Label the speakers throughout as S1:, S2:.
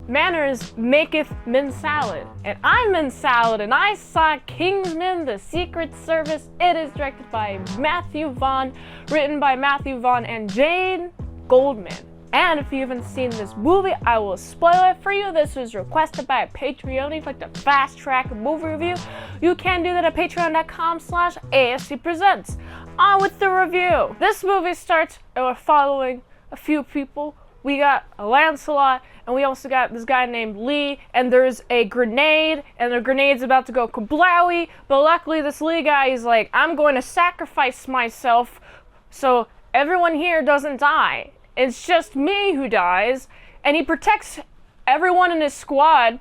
S1: Manners maketh men salad. And I'm men salad, and I saw Kingsman, the Secret Service. It is directed by Matthew Vaughn, written by Matthew Vaughn and Jane Goldman. And if you haven't seen this movie, I will spoil it for you. This was requested by a Patreon. If you'd like to fast track a movie review, you can do that at patreon.com/ASEPresents. On with the review. This movie starts, and we're following a few people. We got Lancelot, and we also got this guy named Lee, and there's a grenade, and the grenade's about to go kablowy, but luckily this Lee guy is like, I'm going to sacrifice myself so everyone here doesn't die. It's just me who dies, and he protects everyone in his squad,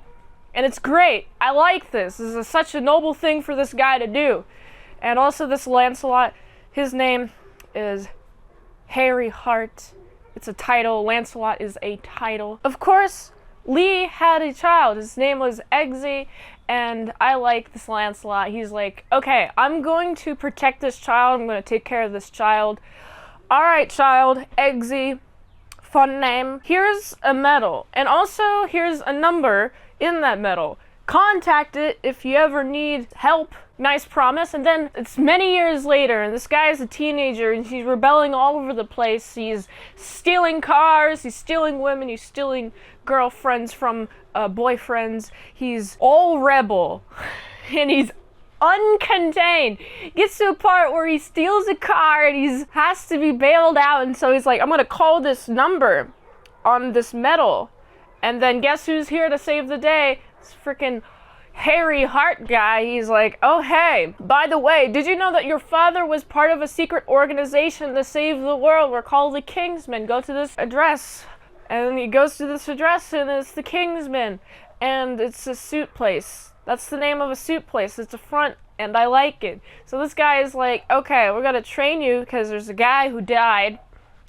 S1: and it's great. I like this. This is such a noble thing for this guy to do. And also this Lancelot, his name is Harry Hart. It's a title. Lancelot is a title. Of course, Lee had a child. His name was Eggsy, and I like this Lancelot. He's like, okay, I'm going to protect this child. I'm going to take care of this child. All right, child, Eggsy, fun name. Here's a medal, and also here's a number in that medal. Contact it if you ever need help. Nice promise. And then it's many years later, and this guy is a teenager, and he's rebelling all over the place. He's stealing cars, he's stealing women, he's stealing girlfriends from boyfriends. He's all rebel, and he's uncontained. Gets to a part where he steals a car, and he has to be bailed out, and so he's like, I'm gonna call this number on this medal. And then guess who's here to save the day? This freaking Harry Hart guy. He's like, oh hey, by the way, did you know that your father was part of a secret organization to save the world? We're called the Kingsmen. Go to this address. And then he goes to this address, and it's the Kingsmen. And it's a suit place. That's the name of a suit place. It's a front, and I like it. So this guy is like, okay, we're gonna train you because there's a guy who died.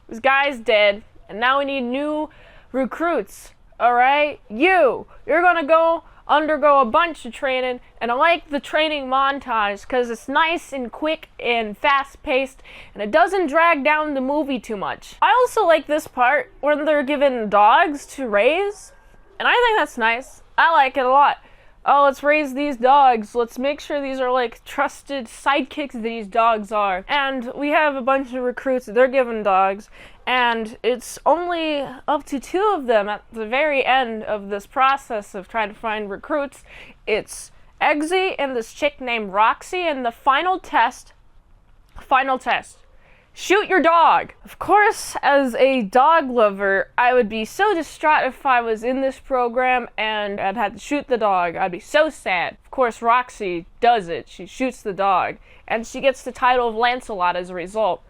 S1: This guy's dead, and now we need new recruits. All right, you're gonna go undergo a bunch of training, and I like the training montage because it's nice and quick and fast-paced, and it doesn't drag down the movie too much. I also like this part when they're given dogs to raise, and I think that's nice. I like it a lot. Oh, let's raise these dogs. Let's make sure these are like trusted sidekicks these dogs are. And we have a bunch of recruits. They're given dogs. And it's only up to 2 of them at the very end of this process of trying to find recruits. It's Eggsy and this chick named Roxy. And the final test. Shoot your dog. Of course, as a dog lover, I would be so distraught if I was in this program and I'd had to shoot the dog. I'd be so sad. Of course, Roxy does it. She shoots the dog, and she gets the title of Lancelot as a result.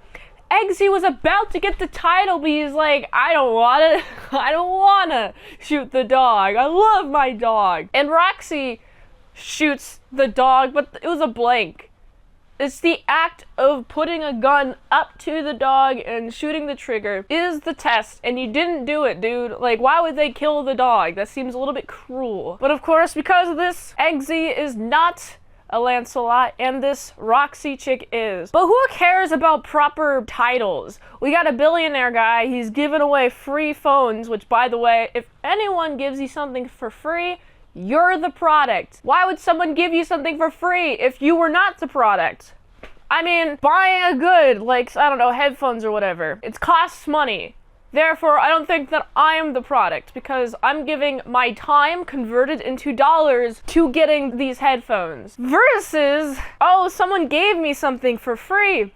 S1: Eggsy was about to get the title, but he's like, I don't want to shoot the dog. I love my dog. And Roxy shoots the dog, but it was a blank. It's the act of putting a gun up to the dog and shooting the trigger is the test, and you didn't do it, dude. Like, why would they kill the dog? That seems a little bit cruel. But of course, because of this, Eggsy is not a Lancelot, and this Roxy chick is. But who cares about proper titles? We got a billionaire guy, he's giving away free phones, which, by the way, if anyone gives you something for free, you're the product. Why would someone give you something for free if you were not the product? I mean, buying a good, like, I don't know, headphones or whatever, it costs money. Therefore, I don't think that I am the product because I'm giving my time converted into dollars to getting these headphones. Versus, oh, someone gave me something for free.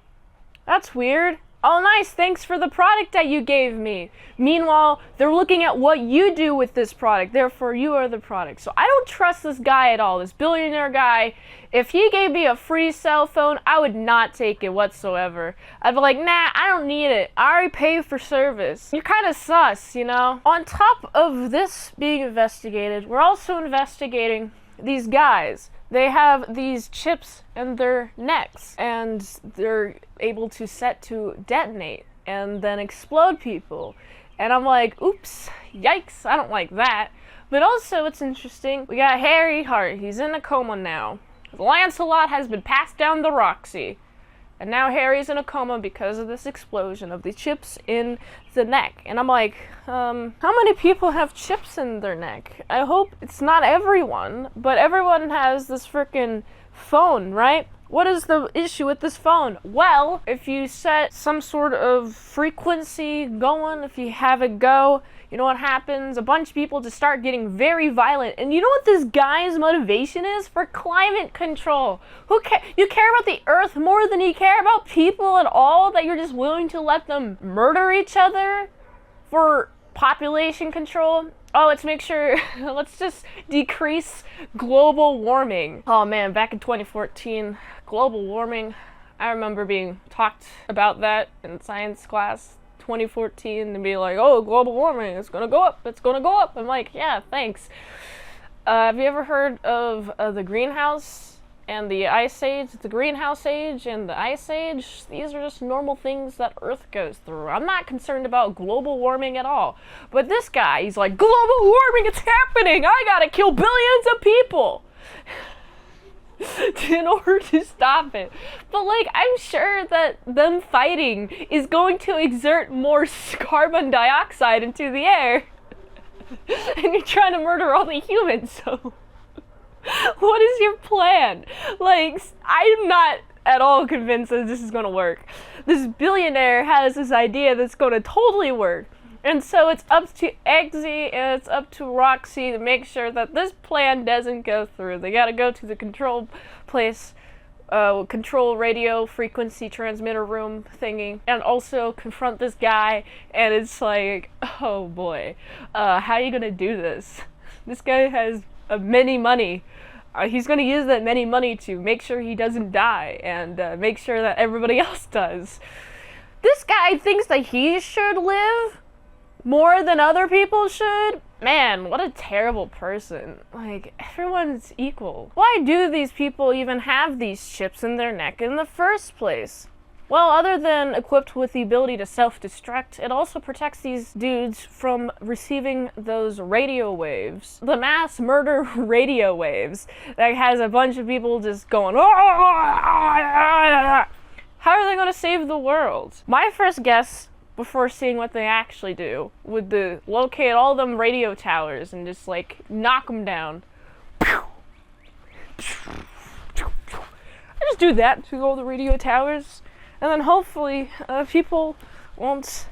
S1: That's weird. Oh, nice, thanks for the product that you gave me. Meanwhile, they're looking at what you do with this product, therefore you are the product. So I don't trust this guy at all, this billionaire guy. If he gave me a free cell phone, I would not take it whatsoever. I'd be like, nah, I don't need it. I already pay for service. You're kind of sus, you know? On top of this being investigated, we're also investigating these guys. They have these chips in their necks, and they're able to set to detonate and then explode people. And I'm like, oops, yikes, I don't like that. But also, it's interesting, we got Harry Hart, he's in a coma now. Lancelot has been passed down to Roxy. And now Harry's in a coma because of this explosion of the chips in the neck. And I'm like, how many people have chips in their neck? I hope it's not everyone, but everyone has this freaking phone, right? What is the issue with this phone? Well, if you set some sort of frequency going, if you have it go, you know what happens? A bunch of people just start getting very violent. And you know what this guy's motivation is? For climate control. You care about the earth more than you care about people at all? That you're just willing to let them murder each other for population control? Oh, let's make sure, let's just decrease global warming. Oh man, back in 2014, global warming, I remember being talked about that in science class, 2014, and be like, oh, global warming, it's gonna go up, it's gonna go up. I'm like, yeah, thanks. Have you ever heard of the greenhouse and the ice age? The greenhouse age and the ice age, these are just normal things that Earth goes through. I'm not concerned about global warming at all. But this guy, he's like, global warming, it's happening! I gotta kill billions of people! In order to stop it. But like, I'm sure that them fighting is going to exert more carbon dioxide into the air. And you're trying to murder all the humans, so what is your plan? Like, I'm not at all convinced that this is gonna work. This billionaire has this idea that's gonna totally work. And so it's up to Eggsy and it's up to Roxy to make sure that this plan doesn't go through. They gotta go to the control place, control radio frequency transmitter room thingy, and also confront this guy. And it's like, oh boy, how are you gonna do this? This guy has many money. He's gonna use that many money to make sure he doesn't die and make sure that everybody else does. This guy thinks that he should live more than other people should? Man, what a terrible person. Like, everyone's equal. Why do these people even have these chips in their neck in the first place? Well, other than equipped with the ability to self-destruct, it also protects these dudes from receiving those radio waves. The mass murder radio waves that has a bunch of people just going, how are they gonna save the world? My first guess, before seeing what they actually do, would locate all them radio towers and just like knock them down. I just do that to all the radio towers, and then hopefully people won't,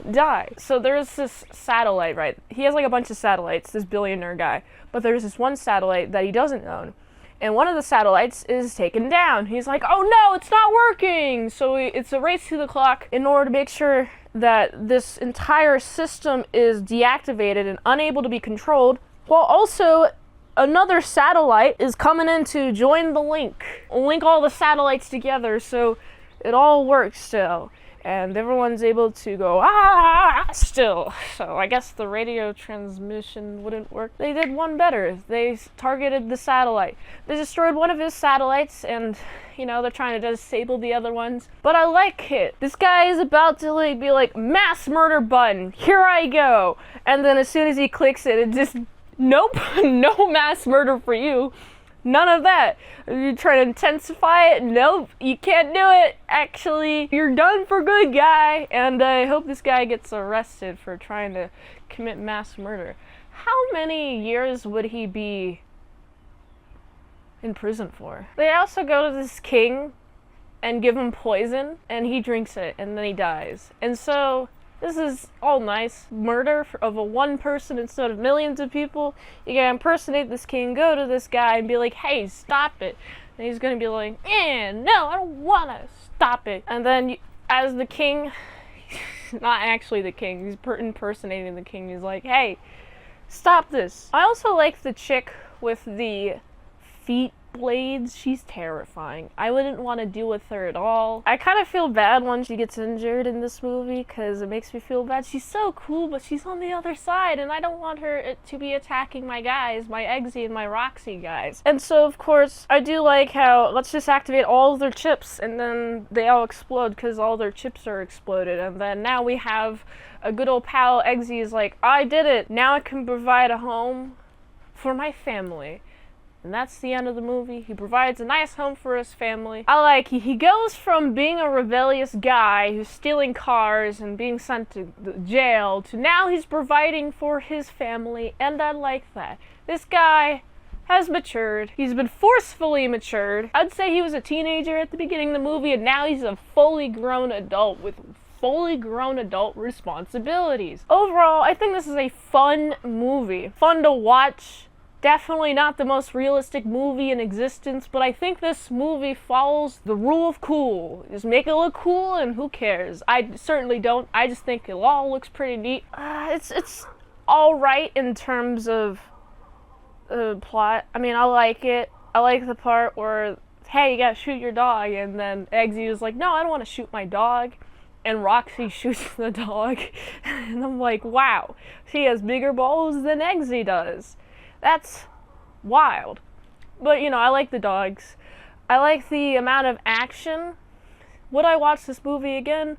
S1: die. So there's this satellite, right? He has like a bunch of satellites, this billionaire guy, but there's this one satellite that he doesn't own. And one of the satellites is taken down. He's like, oh no, it's not working! So it's a race to the clock in order to make sure that this entire system is deactivated and unable to be controlled, while also another satellite is coming in to join the link all the satellites together so it all works still. And everyone's able to go, still. So I guess the radio transmission wouldn't work. They did one better. They targeted the satellite. They destroyed one of his satellites, and, they're trying to disable the other ones. But I like it. This guy is about to, be like, mass murder button. Here I go. And then as soon as he clicks it, it just, nope, no mass murder for you. None of that. You try to intensify it? Nope, you can't do it. Actually, you're done for good, guy. And I hope this guy gets arrested for trying to commit mass murder. How many years would he be in prison for? They also go to this king and give him poison, and he drinks it, and then he dies. And so this is all nice. Murder of a one person instead of millions of people. You gotta impersonate this king, go to this guy and be like, hey, stop it. And he's gonna be like, no, I don't wanna stop it. And then as the king, not actually the king, he's impersonating the king. He's like, hey, stop this. I also like the chick with the feet blades. She's terrifying. I wouldn't want to deal with her at all. I kind of feel bad when she gets injured in this movie because it makes me feel bad. She's so cool, but she's on the other side, and I don't want her to be attacking my guys, my Eggsy and my Roxy guys. And so, of course, I do like how, let's just activate all of their chips, and then they all explode because all their chips are exploded, and then now we have a good old pal. Eggsy is like, I did it! Now I can provide a home for my family. And that's the end of the movie. He provides a nice home for his family. I like, he goes from being a rebellious guy who's stealing cars and being sent to jail to now he's providing for his family, and I like that. This guy has matured. He's been forcefully matured. I'd say he was a teenager at the beginning of the movie, and now he's a fully grown adult with fully grown adult responsibilities. Overall, I think this is a fun movie. Fun to watch. Definitely not the most realistic movie in existence, but I think this movie follows the rule of cool. Just make it look cool and who cares? I certainly don't. I just think it all looks pretty neat. It's all right in terms of plot. I mean, I like it. I like the part where, hey, you gotta shoot your dog, and then Eggsy is like, no, I don't want to shoot my dog. And Roxy shoots the dog. And I'm like, wow, she has bigger balls than Eggsy does. That's wild. But, you know, I like the dogs. I like the amount of action. Would I watch this movie again?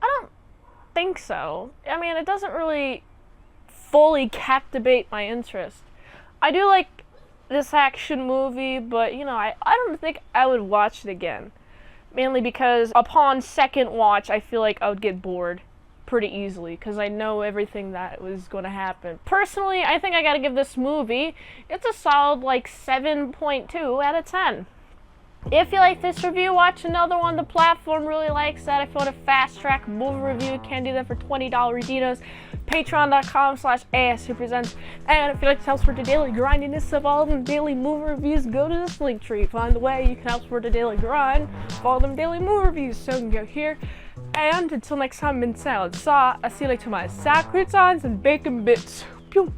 S1: I don't think so. I mean, it doesn't really fully captivate my interest. I do like this action movie, but, you know, I don't think I would watch it again. Mainly because upon second watch, I feel like I would get bored pretty easily because I know everything that was going to happen. Personally, I think I gotta give this movie, it's a solid like 7.2 out of 10. If you like this review, watch another one. The platform really likes that. If you want a fast track movie review, you can do that for $20 Redinos. Patreon.com/ASEPresents. And if you like to help support the daily grindiness of all of them daily movie reviews, go to this link tree. Find the way you can help support the daily grind. Follow them daily movie reviews. So you can go here. And until next time, mint salad saw. I see you later to my croutons and bacon bits. Pew.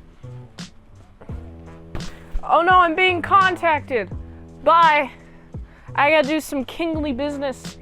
S1: Oh no, I'm being contacted. Bye. I gotta do some kingly business.